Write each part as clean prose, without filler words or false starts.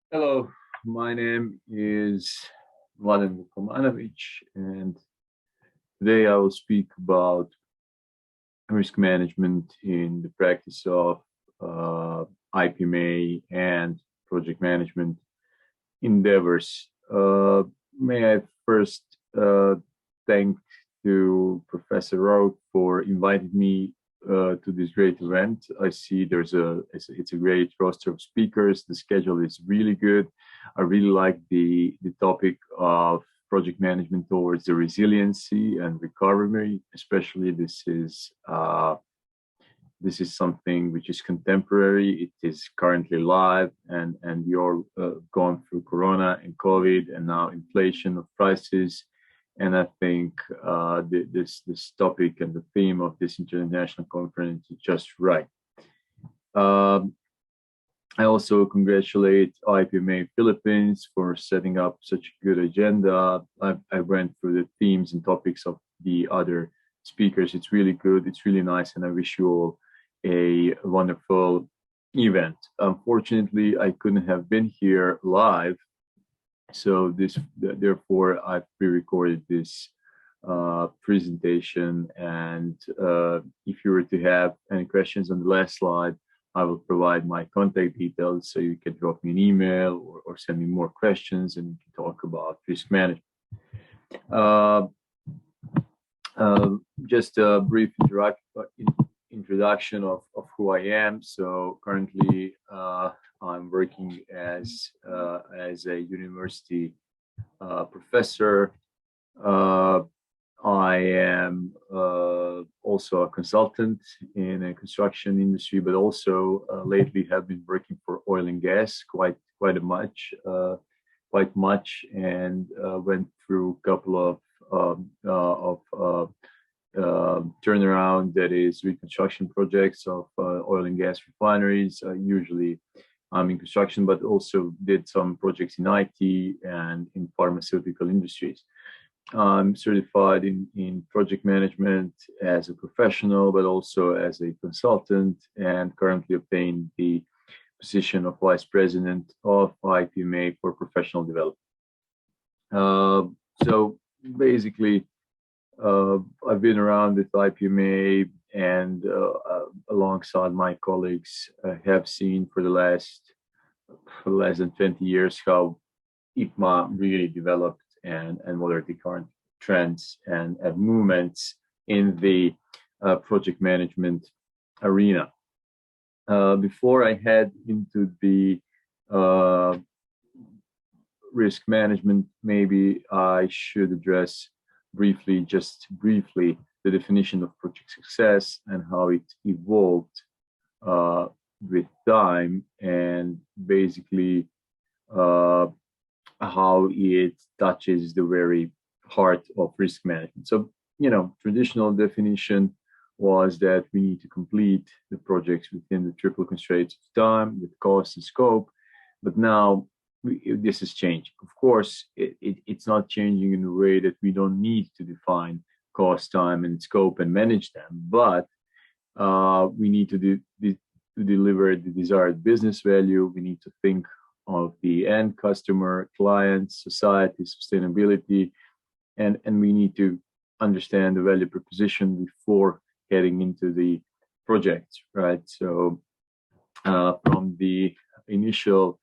Hello, my name is Mladen Vukomanovic, and today I will speak about risk management in the practice of IPMA and project management endeavors. May I first thank to Professor Roth for inviting me to this great event. I see it's a great roster of speakers. The schedule is really good. I really like the topic of project management towards the resiliency and recovery. Especially this is something which is contemporary. It is currently live, and we are going through Corona and COVID, and now inflation of prices. And I think this topic and the theme of this international conference is just right. Um, I also congratulate IPMA Philippines for setting up such a good agenda. I went through the themes and topics of the other speakers. It's really good. It's really nice, and I wish you all a wonderful event. Unfortunately, I couldn't have been here live, so therefore I've pre-recorded this presentation. And if you were to have any questions on the last slide, I will provide my contact details, so you can drop me an email or send me more questions, and we can talk about risk management. Uh, just a brief introduction of who I am. So currently, I'm working as a university professor. Uh, I am also a consultant in a construction industry, but also lately have been working for oil and gas quite much, and went through a couple of turnaround, that is reconstruction projects of oil and gas refineries. Usually I'm in construction, but also did some projects in IT and in pharmaceutical industries. I'm certified in project management as a professional, but also as a consultant, and currently obtained the position of Vice President of IPMA for Professional Development. So basically, I've been around with IPMA, and alongside my colleagues, have seen for for less than 20 years how IPMA really developed, and what are the current trends and movements in the project management arena. Before I head into the uh, risk management, maybe I should address just briefly, the definition of project success and how it evolved uh, with time, and basically uh, how it touches the very heart of risk management. So, traditional definition was that we need to complete the projects within the triple constraints of time, with cost and scope. But now this is changing. Of course, it's not changing in a way that we don't need to define cost, time, and scope and manage them, but we need to deliver the desired business value. We need to think of the end customer, clients, society, sustainability, and we need to understand the value proposition before heading into the project, right? So from the initial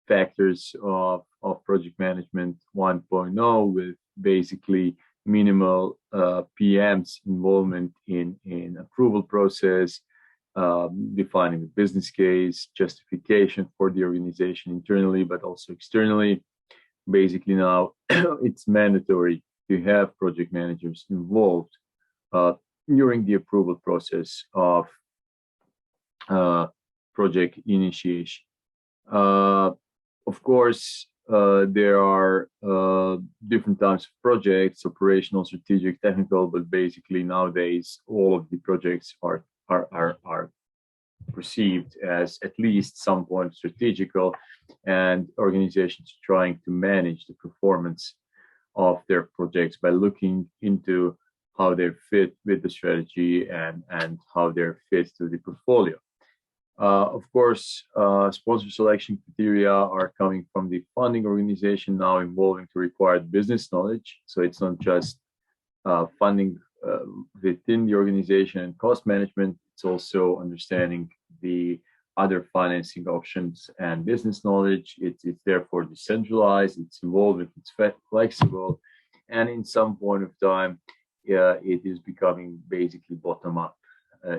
factors of project management 1.0, with basically minimal PM's involvement in approval process, defining the business case, justification for the organization internally, but also externally. Basically now it's mandatory to have project managers involved during the approval process of project initiation. Uh, of course, there are different types of projects: operational, strategic, technical. But basically, nowadays, all of the projects are perceived as at least some point strategical, and organizations trying to manage the performance of their projects by looking into how they fit with the strategy, and how they're fit to the portfolio. Of course, sponsor selection criteria are coming from the funding organization now involving the required business knowledge. So it's not just funding within the organization and cost management, it's also understanding the other financing options and business knowledge. It's therefore decentralized, it's evolving, it's flexible, and in some point of time, it is becoming basically bottom up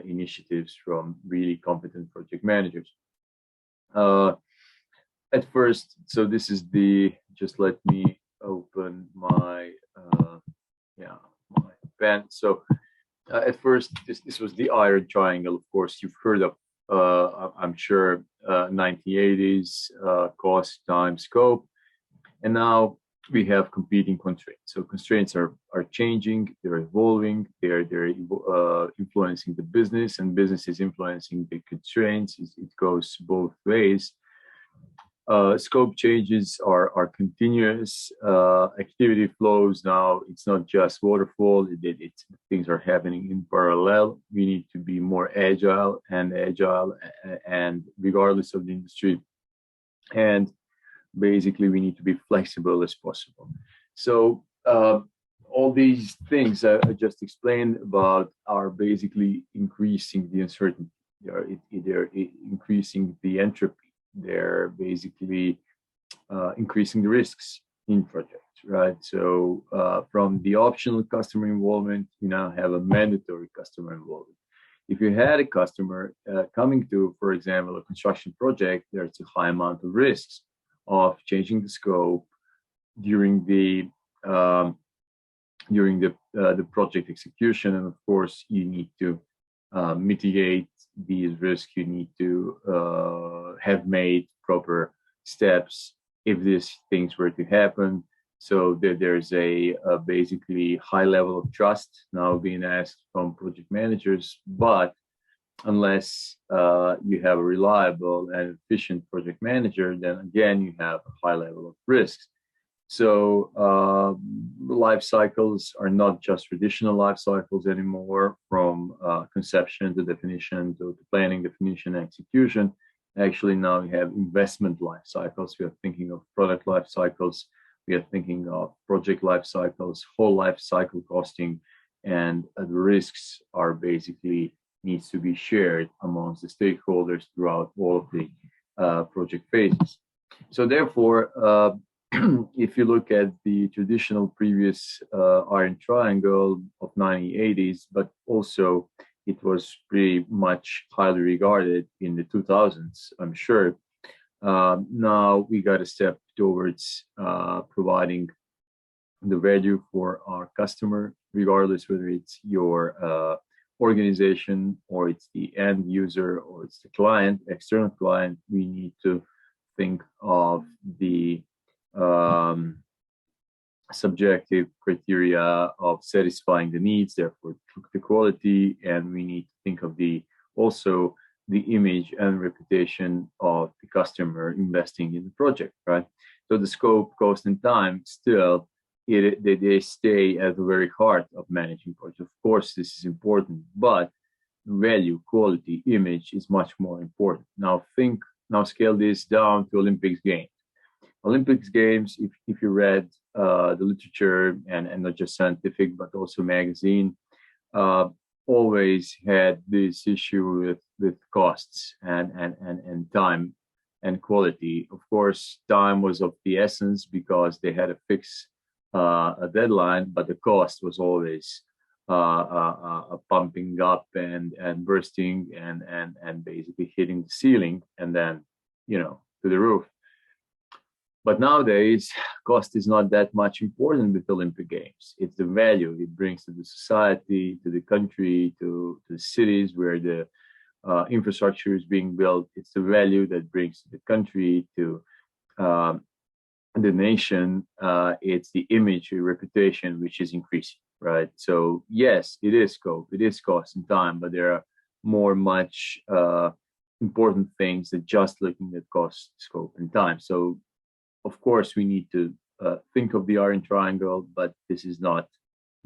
initiatives from really competent project managers. At first, so this is just let me open my, yeah, my pen. So at first, this was the iron triangle. Of course, you've heard of, I'm sure, 1980s, cost, time, scope. And now we have competing constraints. So constraints are changing, they're evolving, they're influencing the business, and business is influencing the constraints. It goes both ways. Scope changes are continuous. Activity flows now. It's not just waterfall. Things are happening in parallel. We need to be more agile, and regardless of the industry. And basically, we need to be flexible as possible. So all these things I just explained about are basically increasing the uncertainty. They're increasing the entropy. They're basically increasing the risks in projects, right? So from the optional customer involvement, you now have a mandatory customer involvement. If you had a customer coming to, for example, a construction project, there's a high amount of risks of changing the scope during the project execution, and of course you need to mitigate these risks. You need to have made proper steps if these things were to happen. So there's a basically high level of trust now being asked from project managers, but unless you have a reliable and efficient project manager, then again you have a high level of risks. So life cycles are not just traditional life cycles anymore, from conception to definition to planning, definition, execution. Actually, now we have investment life cycles. We are thinking of product life cycles. We are thinking of project life cycles, whole life cycle costing, and the risks are basically needs to be shared amongst the stakeholders throughout all of the project phases. So therefore, if you look at the traditional previous iron triangle of 1980s, but also it was pretty much highly regarded in the 2000s, I'm sure. Now we got to step towards providing the value for our customer, regardless whether it's your organization or it's the end user or it's the client, external client. We need to think of the subjective criteria of satisfying the needs, therefore the quality, and we need to think of also the image and reputation of the customer investing in the project, right? So the scope, cost, and time still they stay at the very heart of managing projects. Of course, this is important, but value, quality, image is much more important. Now scale this down to Olympics Games. Olympics Games, if you read the literature and not just scientific, but also magazine, always had this issue with costs and time and quality. Of course, time was of the essence because they had to fix a deadline, but the cost was always pumping up and bursting and basically hitting the ceiling and then, to the roof. But nowadays, cost is not that much important with Olympic Games. It's the value it brings to the society, to the country, to the cities where the infrastructure is being built. It's the value that brings to the country, to the nation. It's the image, the reputation, which is increasing, right? So yes, it is scope, it is cost and time, but there are much important things than just looking at cost, scope, and time. So of course, we need to think of the iron triangle, but this is not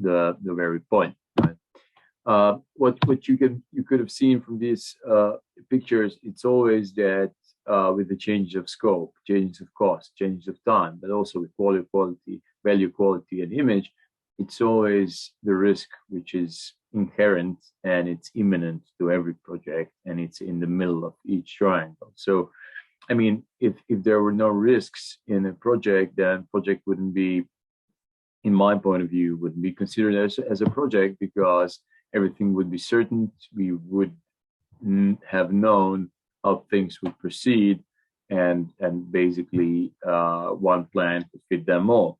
the very point. Right? What you could have seen from these pictures, it's always that with the change of scope, changes of cost, changes of time, but also with quality, value, quality, and image, it's always the risk which is inherent and it's imminent to every project, and it's in the middle of each triangle. So, I mean, if there were no risks in a project, then project wouldn't be, in my point of view, wouldn't be considered as a project, because everything would be certain. We would have known how things would proceed, and basically one plan could fit them all.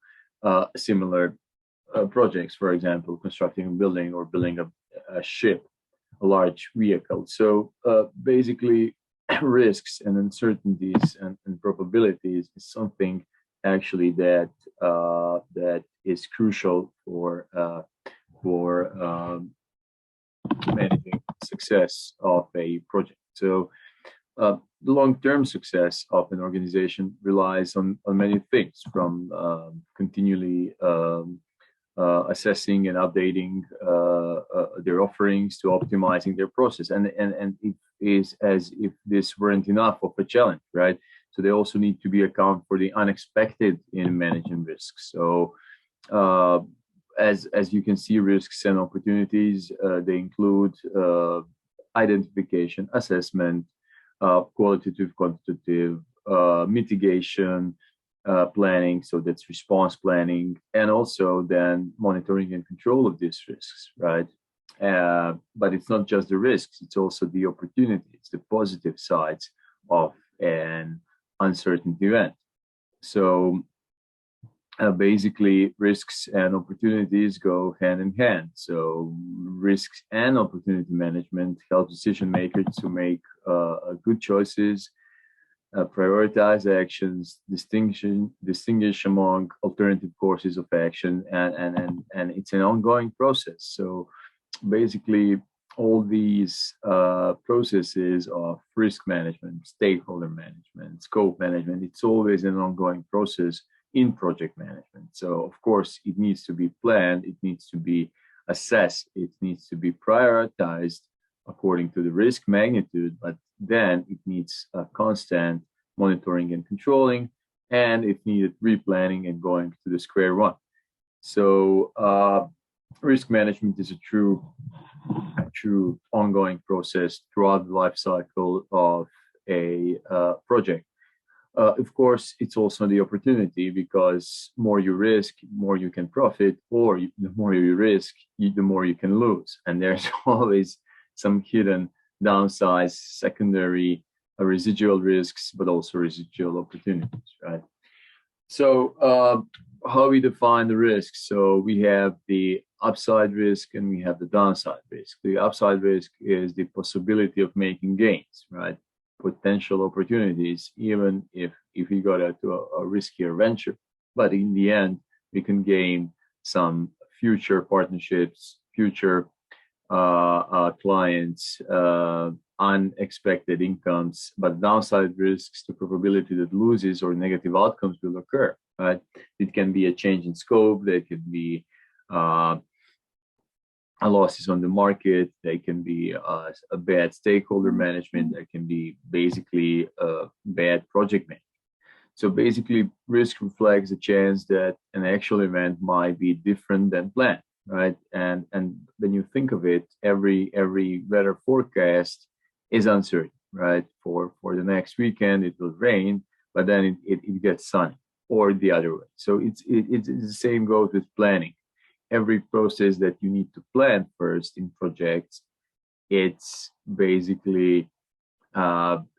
Similar projects, for example, constructing a building or building a ship, a large vehicle. So basically, risks and uncertainties and probabilities is something actually that is crucial for managing success of a project. So the long-term success of an organization relies on many things, from continually assessing and updating their offerings to optimizing their process. And it is as if this weren't enough of a challenge, right? So they also need to be account for the unexpected in managing risks. So as you can see, risks and opportunities, they include identification, assessment, qualitative, quantitative, mitigation, planning, so that's response planning, and also then monitoring and control of these risks, right? But it's not just the risks, it's also the opportunities, the positive sides of an uncertain event. So basically, risks and opportunities go hand in hand. So risks and opportunity management help decision makers to make good choices, prioritize actions, distinguish among alternative courses of action, and it's an ongoing process. So basically, all these processes of risk management, stakeholder management, scope management, it's always an ongoing process in project management. So of course, it needs to be planned, it needs to be assessed, it needs to be prioritized according to the risk magnitude, but then it needs a constant monitoring and controlling, and if needed, replanning and going to the square one. So risk management is a true ongoing process throughout the life cycle of a project. Of course, it's also the opportunity, because more you risk, more you can profit, or the more you risk, the more you can lose. And there's always some hidden downsides, secondary residual risks, but also residual opportunities, right? So how we define the risks? So we have the upside risk and we have the downside risk. The upside risk is the possibility of making gains, right? Potential opportunities, even if we got into a riskier venture, but in the end, we can gain some future partnerships, future clients, unexpected incomes. But downside risks, the probability that loses or negative outcomes will occur, right? It can be a change in scope, there could be losses on the market, they can be a bad stakeholder management, there can be basically bad project management. So basically, risk reflects the chance that an actual event might be different than planned, right? And when you think of it, every weather forecast is uncertain, right? For the next weekend, it will rain, but then it gets sunny, or the other way. So it's the same goes with planning. Every process that you need to plan first in projects, it's basically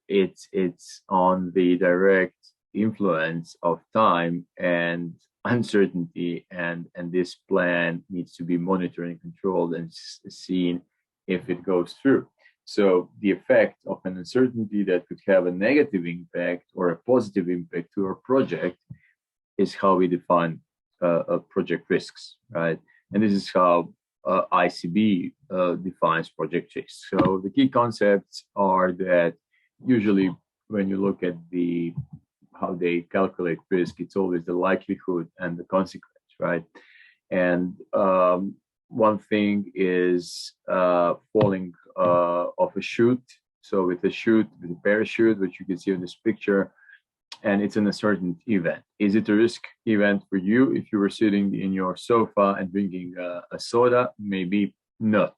it's on the direct influence of time and uncertainty, and this plan needs to be monitored and controlled and seen if it goes through. So the effect of an uncertainty that could have a negative impact or a positive impact to our project is how we define project risks, right? And this is how ICB defines project risks. So the key concepts are that usually when you look at how they calculate risk, it's always the likelihood and the consequence, right? And one thing is falling off a chute. So with a chute, with a parachute, which you can see in this picture, and it's an uncertain event. Is it a risk event for you if you were sitting in your sofa and drinking a soda? Maybe not.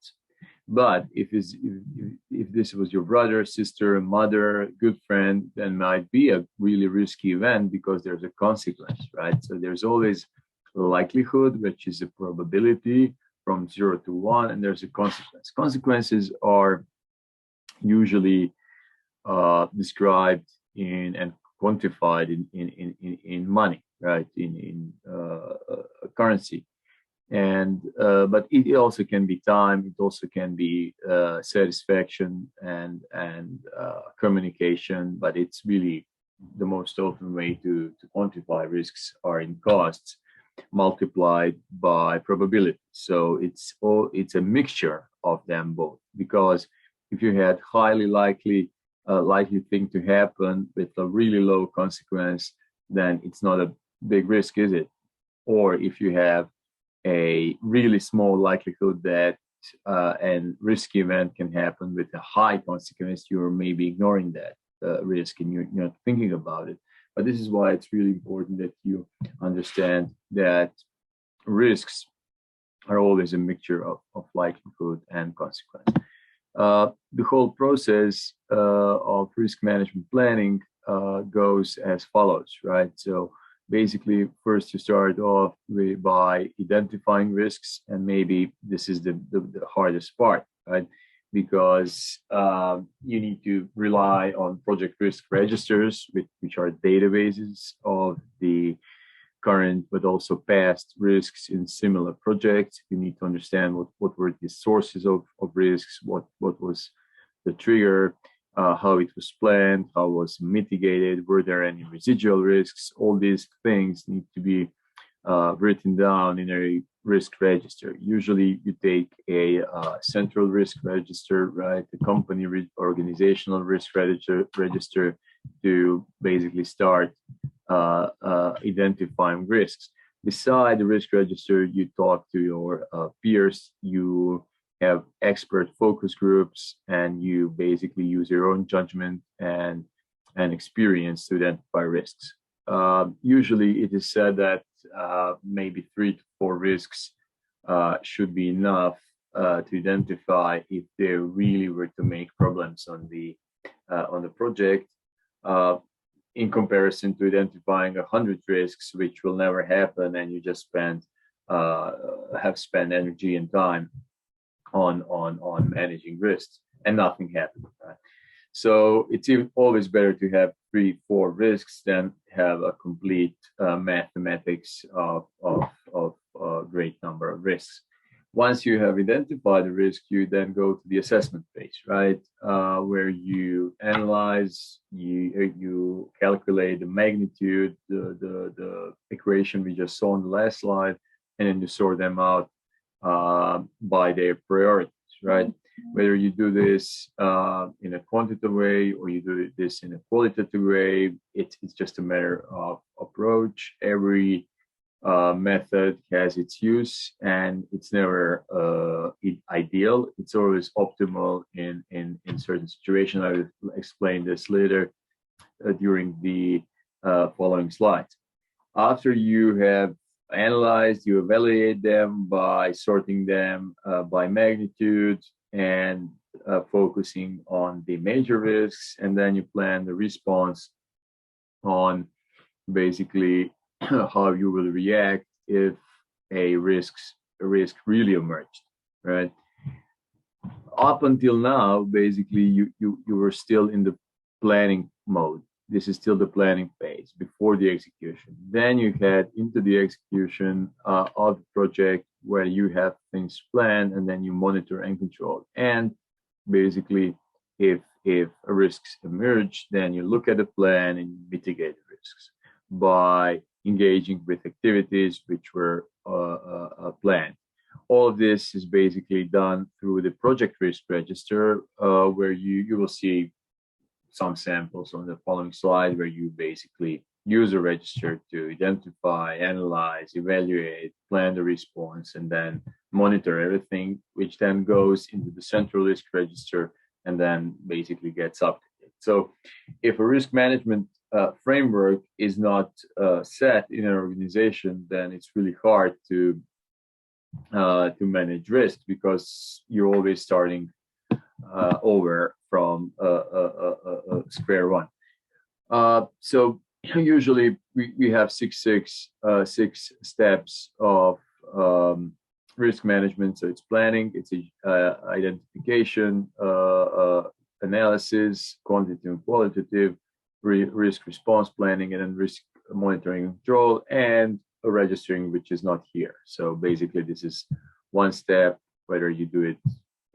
But if this was your brother, sister, mother, good friend, then might be a really risky event because there's a consequence, right? So there's always a likelihood, which is a probability from 0 to 1, and there's a consequence. Consequences are usually described in and quantified in money, right? In currency. And but it also can be time. It also can be satisfaction and communication. But it's really the most often way to quantify risks are in costs multiplied by probability. So it's a mixture of them both. Because if you had highly likely thing to happen with a really low consequence, then it's not a big risk, is it? Or if you have a really small likelihood that an risky event can happen with a high consequence, you're maybe ignoring that risk and you're not thinking about it. But this is why it's really important that you understand that risks are always a mixture of likelihood and consequence. The whole process of risk management planning goes as follows, right? So basically, first you start off by identifying risks, and maybe this is the hardest part, right? Because you need to rely on project risk registers, which are databases of the current but also past risks in similar projects. You need to understand what were the sources of risks, what was the trigger, how it was planned, how it was mitigated, were there any residual risks. All these things need to be written down in a risk register. Usually you take a central risk register, right, the company organizational risk register to basically start identifying risks. Beside the risk register, you talk to your peers, you have expert focus groups, and you basically use your own judgment and experience to identify risks. Usually it is said that maybe 3 to 4 risks should be enough to identify if they really were to make problems on the project, in comparison to identifying 100 risks, which will never happen, and you just have spent energy and time on managing risks, and nothing happened. Right? So it's always better to have 3, 4 risks than have a complete mathematics of a great number of risks. Once you have identified the risk, you then go to the assessment phase, right? Where you analyze, you calculate the magnitude, the equation we just saw on the last slide, and then you sort them out by their priorities, right? Whether you do this in a quantitative way or you do this in a qualitative way, it's just a matter of approach. Every method has its use, and it's never ideal. It's always optimal in certain situations. I will explain this later during the following slides. After you have analyzed, you evaluate them by sorting them by magnitude and focusing on the major risks, and then you plan the response on basically how you will react if a risk really emerged, right? Up until now, basically, you were still in the planning mode. This is still the planning phase before the execution. Then you head into the execution of the project where you have things planned, and then you monitor and control. And basically, if risks emerge, then you look at the plan and mitigate the risks by engaging with activities which were planned. All of this is basically done through the project risk register, where you will see some samples on the following slide, where you basically use a register to identify, analyze, evaluate, plan the response, and then monitor everything, which then goes into the central risk register and then basically gets updated. So if a risk management framework is not set in an organization, then it's really hard to manage risk, because you're always starting over from square one. So usually we have six steps of risk management. So it's planning, it's identification, analysis, quantitative and qualitative, risk response planning, and then risk monitoring and control, and registering, which is not here. So basically, this is one step, whether you do it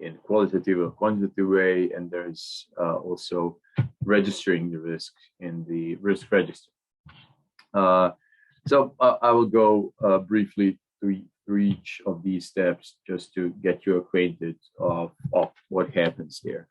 in qualitative or quantitative way, and there's also registering the risk in the risk register. So I will go briefly through each of these steps just to get you acquainted of what happens there.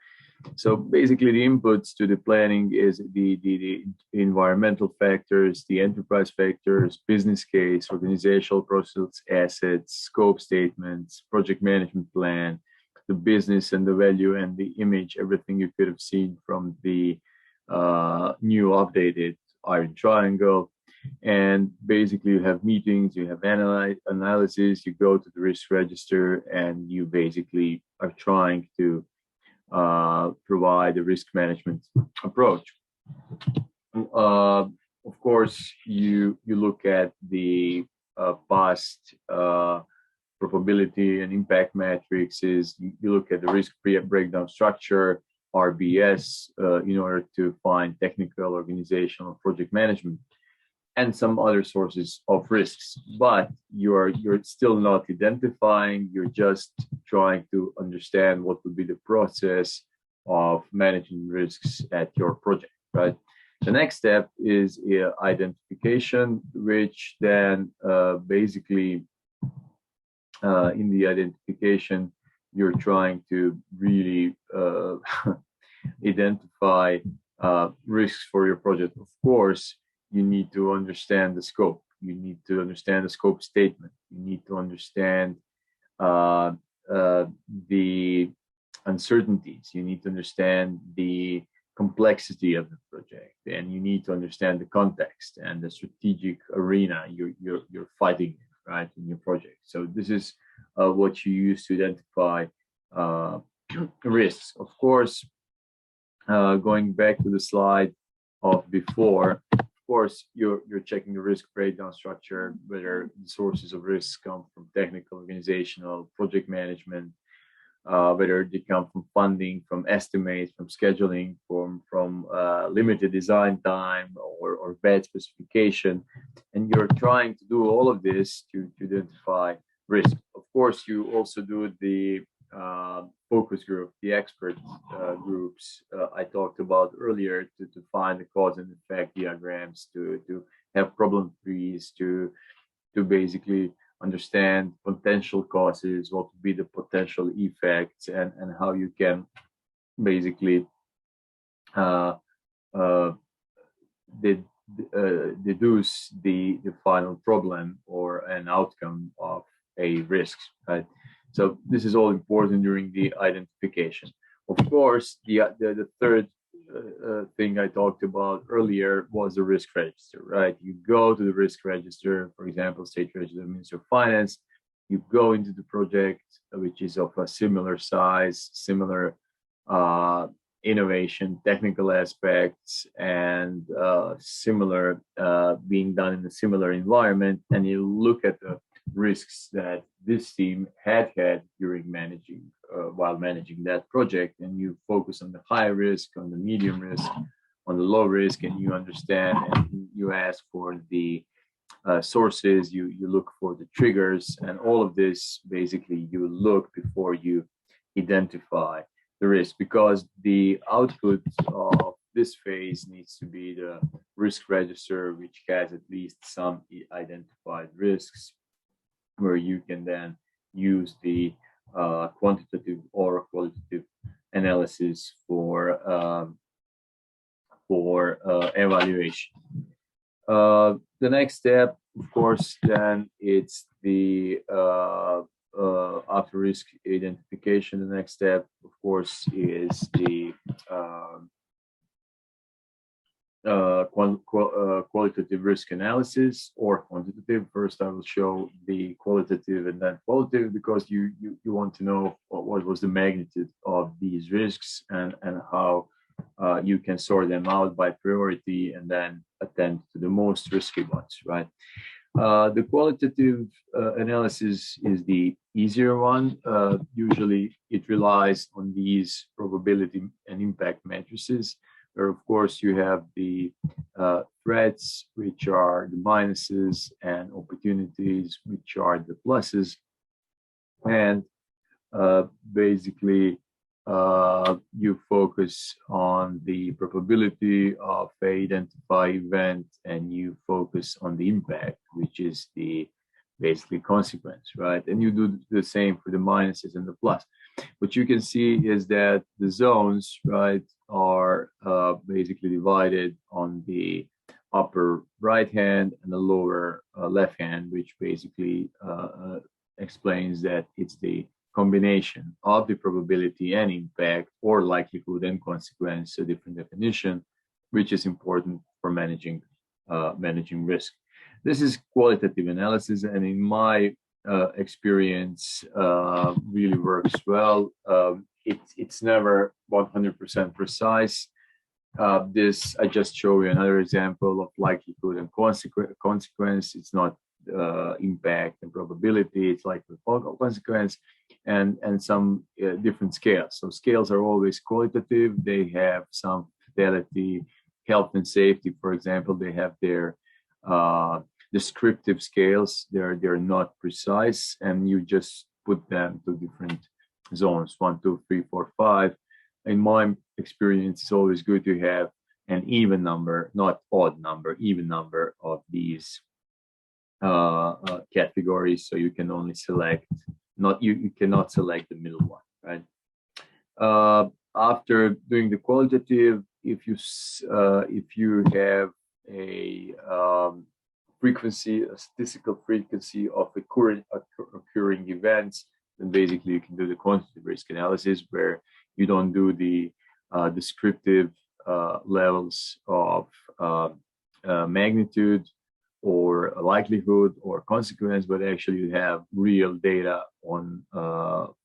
So basically, the inputs to the planning is the environmental factors, the enterprise factors, business case, organizational process, assets, scope statements, project management plan, the business and the value and the image, everything you could have seen from the new updated iron triangle. And basically, you have meetings, you have analysis, you go to the risk register, and you basically are trying to provide a risk management approach. Of course, you look at the past probability and impact matrices. You look at the risk breakdown structure, RBS, in order to find technical, organizational, project management, and some other sources of risks. But you're still not identifying, you're just trying to understand what would be the process of managing risks at your project, right? The next step is identification, which then basically in the identification, you're trying to really identify risks for your project. Of course, you need to understand the scope. You need to understand the scope statement. You need to understand the uncertainties. You need to understand the complexity of the project, and you need to understand the context and the strategic arena you're fighting in, right, in your project. So this is what you use to identify risks. Of course, going back to the slide of before, of course, you're checking the risk breakdown structure, whether the sources of risk come from technical, organizational, project management, whether they come from funding, from estimates, from scheduling, from limited design time or bad specification. And you're trying to do all of this to identify risk. Of course, you also do the focus group, the expert groups I talked about earlier, to find the cause and effect diagrams, to have problem trees, to basically understand potential causes, what would be the potential effects, and how you can basically deduce the final problem or an outcome of a risk, right? So this is all important during the identification. Of course, the third thing I talked about earlier was the risk register, right? You go to the risk register, for example, State Register of Ministry of Finance. You go into the project, which is of a similar size, similar innovation, technical aspects, and similar being done in a similar environment, and you look at the risks that this team had during managing while managing that project, and you focus on the high risk, on the medium risk, on the low risk, and you understand and you ask for the sources, you look for the triggers, and all of this basically you look before you identify the risk, because the output of this phase needs to be the risk register, which has at least some identified risks, where you can then use the quantitative or qualitative analysis for evaluation. The next step, of course, then it's the after risk identification, the next step, of course, is the qualitative risk analysis, or quantitative. First, I will show the qualitative and then qualitative, because you want to know what was the magnitude of these risks, and how you can sort them out by priority and then attend to the most risky ones, right? The qualitative analysis is the easier one. Usually it relies on these probability and impact matrices, where of course you have the threats, which are the minuses, and opportunities, which are the pluses. And basically you focus on the probability of a identified event, and you focus on the impact, which is the basically consequence, right? And you do the same for the minuses and the plus. What you can see is that the zones, right, are basically divided on the upper right hand and the lower left hand, which basically explains that it's the combination of the probability and impact, or likelihood and consequence, a different definition, which is important for managing risk. This is qualitative analysis, and in my experience, really works well. It's never 100% precise. This, I just show you another example of likelihood and consequence. It's not impact and probability, it's likelihood and consequence, and some different scales. So scales are always qualitative. They have some fidelity, health and safety, for example. They have their descriptive scales. They're not precise, and you just put them to different zones, 1, 2, 3, 4, 5. In my experience, it's always good to have an even number, not odd number, even number of these categories, so you can only select, you cannot select the middle one, right? After doing the qualitative, if you have a frequency, a statistical frequency of occurring events, then basically you can do the quantitative risk analysis, where you don't do the descriptive levels of magnitude or likelihood or consequence, but actually you have real data on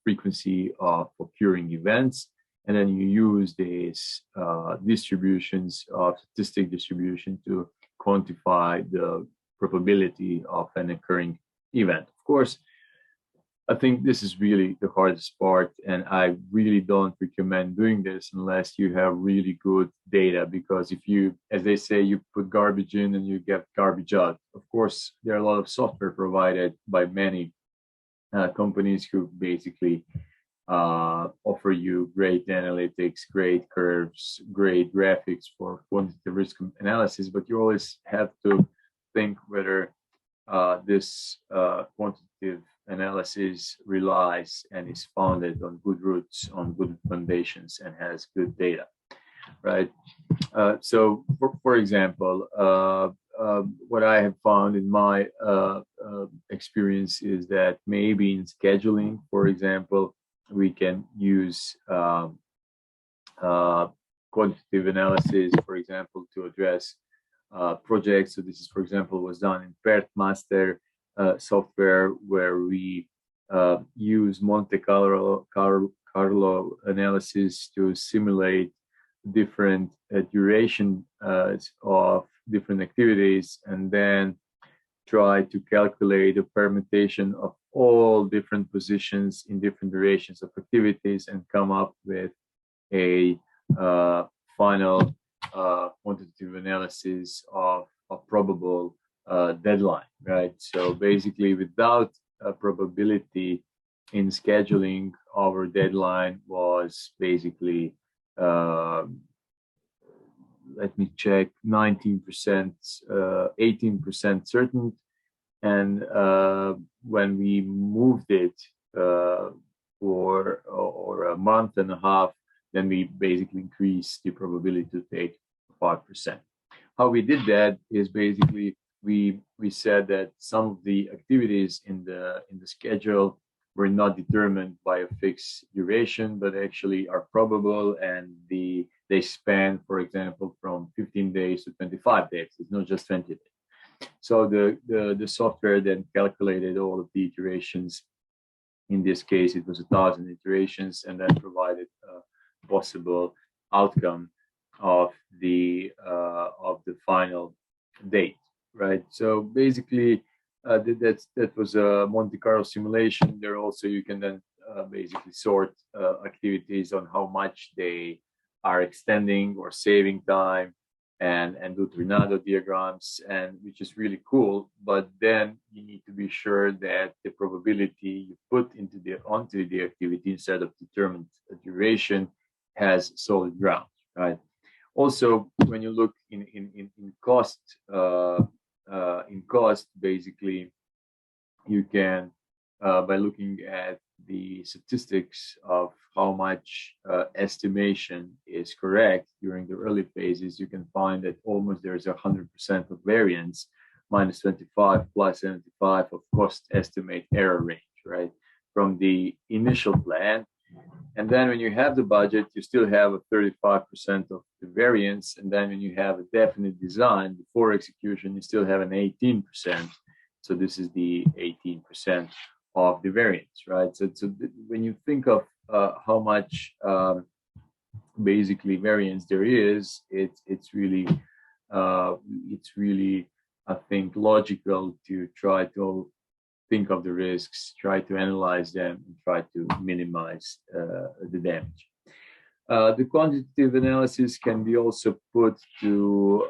frequency of occurring events, and then you use these distributions of statistic distribution to quantify the probability of an occurring event. Of course, I think this is really the hardest part, and I really don't recommend doing this unless you have really good data, because if you, as they say, you put garbage in and you get garbage out. Of course, there are a lot of software provided by many companies who basically offer you great analytics, great curves, great graphics for quantitative risk analysis, but you always have to think whether this quantitative analysis relies and is founded on good roots, on good foundations, and has good data, right? So, for example, what I have found in my experience is that maybe in scheduling, for example, we can use quantitative analysis, for example, to address projects. So this is, for example, was done in PERTmaster software, where we use Monte Carlo analysis to simulate different duration of different activities, and then try to calculate a permutation of all different positions in different durations of activities, and come up with a final quantitative analysis of a probable deadline, right? So basically, without a probability in scheduling, our deadline was basically, let me check, 19%, 18% certain. And when we moved it for a month and a half, then we basically increased the probability to 85%. How we did that is basically we said that some of the activities in the schedule were not determined by a fixed duration, but actually are probable, and they span, for example, from 15 days to 25 days. It's not just 20 days. So the software then calculated all of the iterations. In this case, it was 1,000 iterations, and then provided a possible outcome of the final date, right? So basically, that was a Monte Carlo simulation. There also you can then basically sort activities on how much they are extending or saving time, and do tornado diagrams, and which is really cool. But then you need to be sure that the probability you put onto the activity instead of determined duration has solid ground, right? Also, when you look in cost, basically, you can by looking at the statistics of how much estimation is correct during the early phases, you can find that almost there's 100% of variance, minus 25 plus 75 of cost estimate error range, right? From the initial plan. And then when you have the budget, you still have a 35% of the variance. And then when you have a definite design before execution, you still have an 18%. So this is the 18% of the variance, right? So when you think of how much basically variance there is, it's really I think logical to try to think of the risks, try to analyze them, and try to minimize the damage. The quantitative analysis can be also put to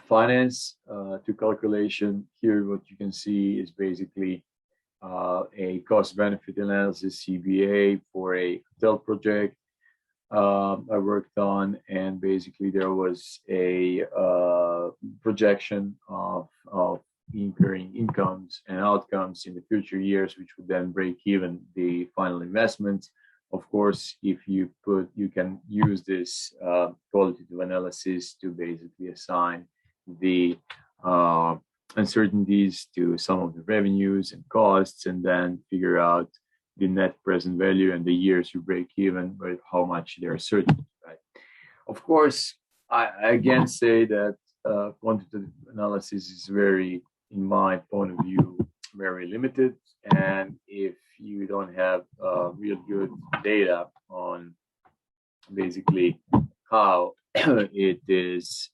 finance, to calculation. Here, what you can see is basically a cost-benefit analysis, CBA, for a hotel project I worked on, and basically there was a projection of incurring incomes and outcomes in the future years, which would then break even the final investment. Of course, if you can use this qualitative analysis to basically assign the uncertainties to some of the revenues and costs, and then figure out the net present value and the years you break even, but how much they're certain, right? Of course, I again say that quantitative analysis is very, in my point of view, very limited. And if you don't have real good data on basically how it is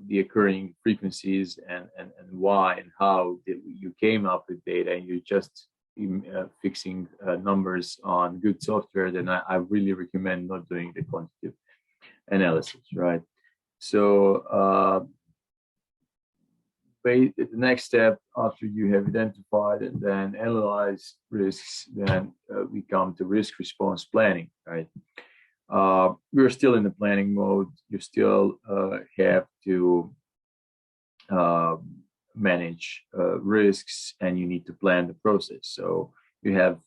the occurring frequencies and why and how you came up with data, and you're just fixing numbers on good software, then I really recommend not doing the quantitative analysis, right? So the next step after you have identified and then analyzed risks, then we come to risk response planning, right? We're still in the planning mode. You still have to manage risks, and you need to plan the process. So you have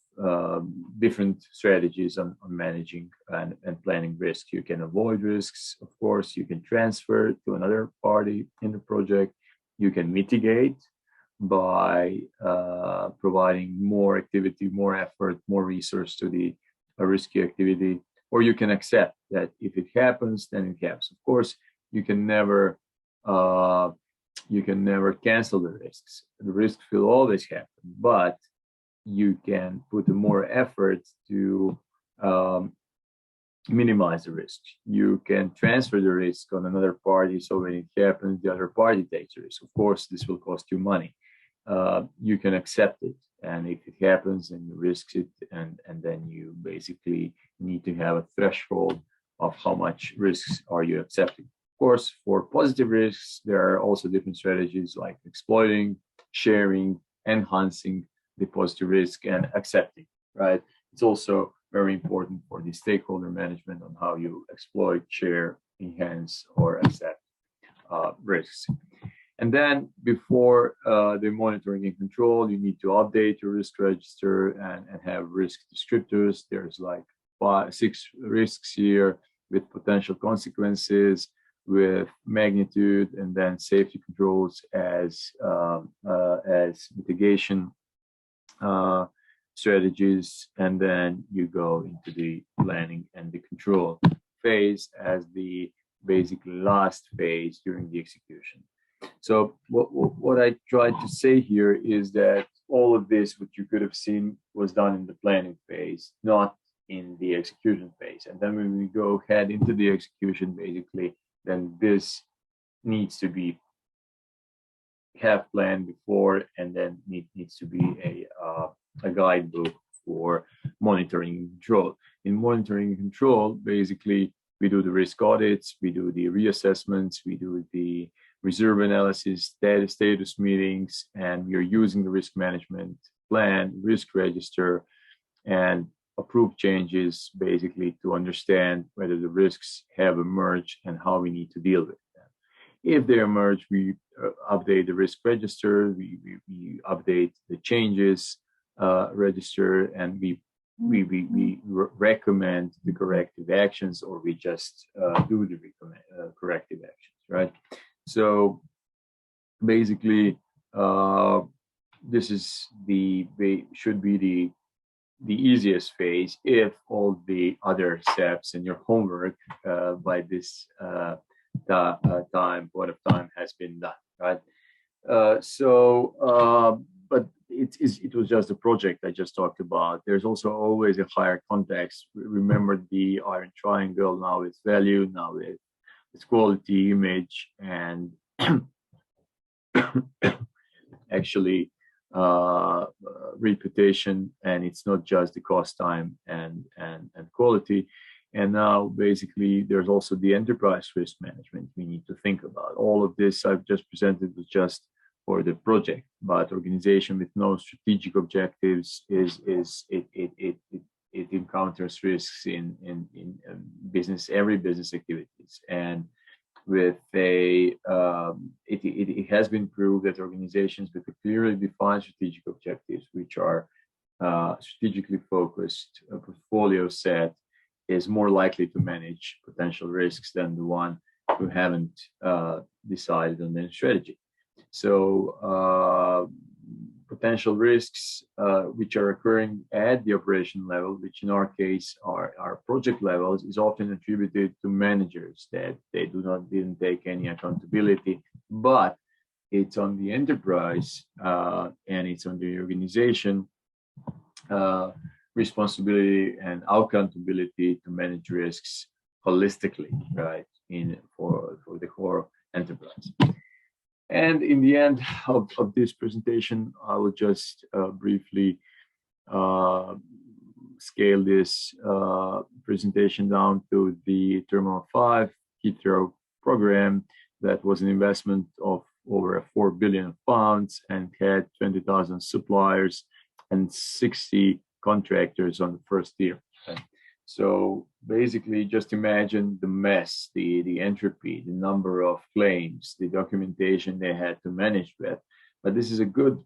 different strategies on managing and planning risk. You can avoid risks, of course. You can transfer to another party in the project. You can mitigate by providing more activity, more effort, more resource to the risky activity. Or you can accept that if it happens, then it happens. Of course, you can never cancel the risks. The risks will always happen, but you can put more effort to minimize the risk. You can transfer the risk on another party, so when it happens, the other party takes the risk. Of course, this will cost you money. You can accept it, and if it happens, then you risk it, and then you basically need to have a threshold of how much risks are you accepting. Of course, for positive risks, there are also different strategies like exploiting, sharing, enhancing the positive risk, and accepting, right? It's also very important for the stakeholder management on how you exploit, share, enhance, or accept risks. And then before the monitoring and control, you need to update your risk register and have risk descriptors. There's like 6 risks here with potential consequences. with magnitude, and then safety controls as mitigation strategies, and then you go into the planning and the control phase as the basically last phase during the execution. So what I tried to say here is that all of this, what you could have seen, was done in the planning phase, not in the execution phase. And then when we go head into the execution, basically, then this needs to be have planned before, and then needs to be a guidebook for monitoring and control. In monitoring and control, basically, we do the risk audits, we do the reassessments, we do the reserve analysis, status meetings, and we are using the risk management plan, risk register, and approve changes basically to understand whether the risks have emerged and how we need to deal with them. If they emerge, we update the risk register, we update the changes register, and we recommend the corrective actions, or we just do the corrective actions, right? So basically, this is should be the easiest phase if all the other steps in your homework by this point of time has been done, right? But it was just a project I just talked about. There's also always a higher context. Remember the iron triangle, now it's value, now it's quality, image, and actually reputation, and it's not just the cost, time, and quality. And now basically there's also the enterprise risk management we need to think about. All of this I've just presented was just for the project, but organization with no strategic objectives it encounters risks in business, every business activities. And with it has been proved that organizations with a clearly defined strategic objectives, which are strategically focused, a portfolio set, is more likely to manage potential risks than the one who haven't decided on their strategy. So potential risks which are occurring at the operation level, which in our case are project levels, is often attributed to managers that they didn't take any accountability, but it's on the enterprise and it's on the organization responsibility and accountability to manage risks holistically, right, for the core enterprise. And in the end of this presentation, I will just briefly scale this presentation down to the Terminal 5 Heathrow program that was an investment of over £4 billion and had 20,000 suppliers and 60 contractors on the first year. Okay. So basically, just imagine the mess, the entropy, the number of claims, the documentation they had to manage with. But this is a good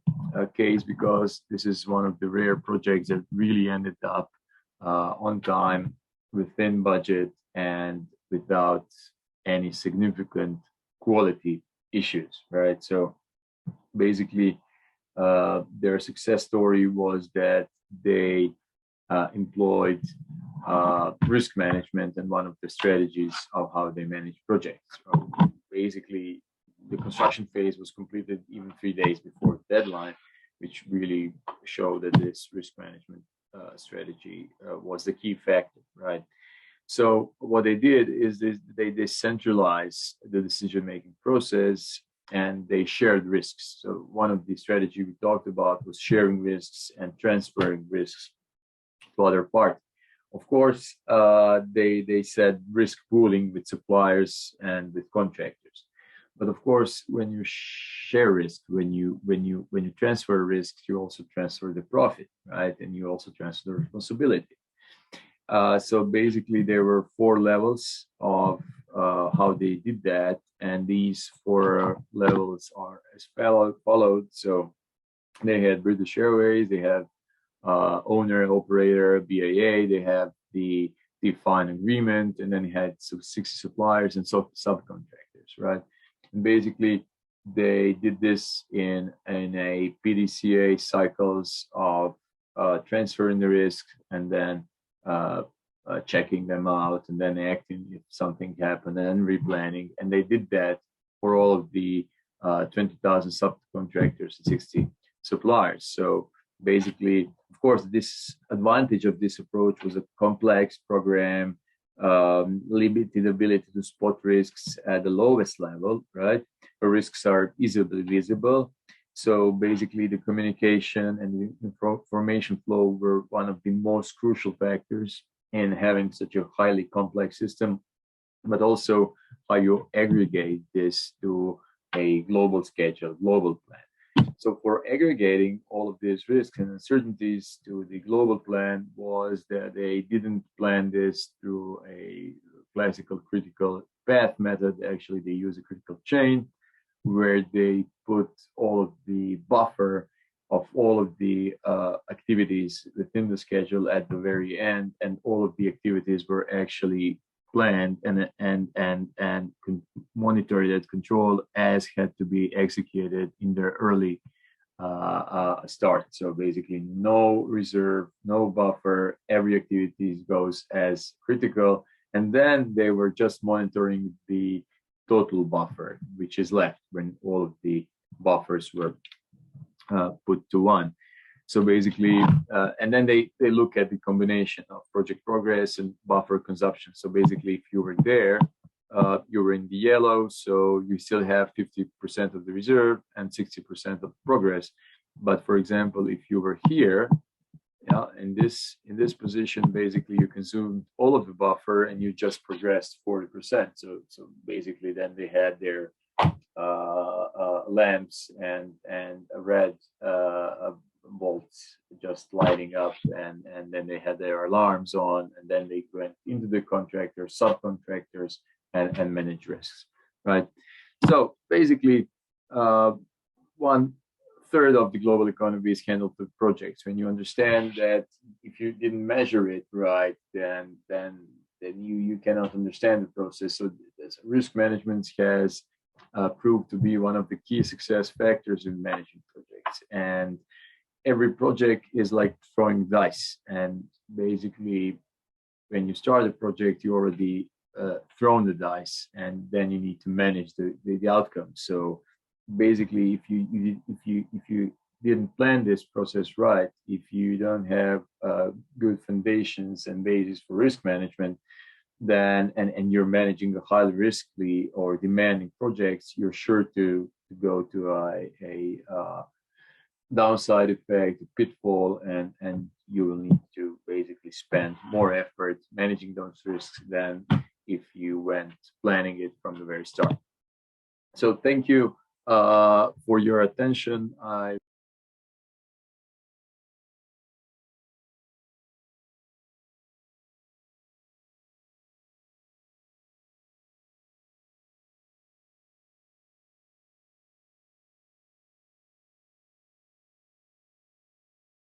case because this is one of the rare projects that really ended up on time, within budget, and without any significant quality issues, right? So basically, their success story was that they employed risk management and one of the strategies of how they manage projects. So basically, the construction phase was completed even 3 days before the deadline, which really showed that this risk management strategy was the key factor, right? So what they did is they decentralized the decision-making process and they shared risks. So one of the strategies we talked about was sharing risks and transferring risks to other parties. Of course, they said risk pooling with suppliers and with contractors. But of course, when you share risk, when you transfer risks, you also transfer the profit, right? And you also transfer the responsibility. So basically, there were 4 levels of how they did that, and these 4 levels are as followed. So they had British Airways, they have owner, operator, BAA, they have the define agreement, and then you had 60 suppliers and subcontractors, right? And basically, they did this in a PDCA cycles of transferring the risk and then checking them out and then acting if something happened and then replanning. And they did that for all of the 20,000 subcontractors and 60 suppliers. So basically, of course, this advantage of this approach was a complex program, limited ability to spot risks at the lowest level, right? The risks are easily visible. So basically, the communication and the information flow were one of the most crucial factors in having such a highly complex system, but also how you aggregate this to a global schedule, global plan. So for aggregating all of these risks and uncertainties to the global plan was that they didn't plan this through a classical critical path method. Actually, they use a critical chain where they put all of the buffer of all of the activities within the schedule at the very end, and all of the activities were actually planned and monitored and controlled as had to be executed in their early start. So basically, no reserve, no buffer. Every activity goes as critical, and then they were just monitoring the total buffer, which is left when all of the buffers were put to one. So basically, and then they look at the combination of project progress and buffer consumption. So basically, if you were there, you were in the yellow, so you still have 50% of the reserve and 60% of progress. But for example, if you were here, in this position, basically you consumed all of the buffer and you just progressed 40%. So basically, then they had their lamps and red bolts just lighting up, and then they had their alarms on, and then they went into the contractors, subcontractors, and manage risks, right? So basically, 1/3 of the global economy is handled through projects. When you understand that if you didn't measure it right, then you cannot understand the process. So risk management has proved to be one of the key success factors in managing projects. And every project is like throwing dice. And basically, when you start a project, you already thrown the dice, and then you need to manage the outcome. So basically, if you didn't plan this process right, if you don't have good foundations and basis for risk management, then and you're managing a highly risky or demanding projects, you're sure to go to a downside effect, a pitfall, and you will need to basically spend more effort managing those risks than if you went planning it from the very start. So thank you for your attention. I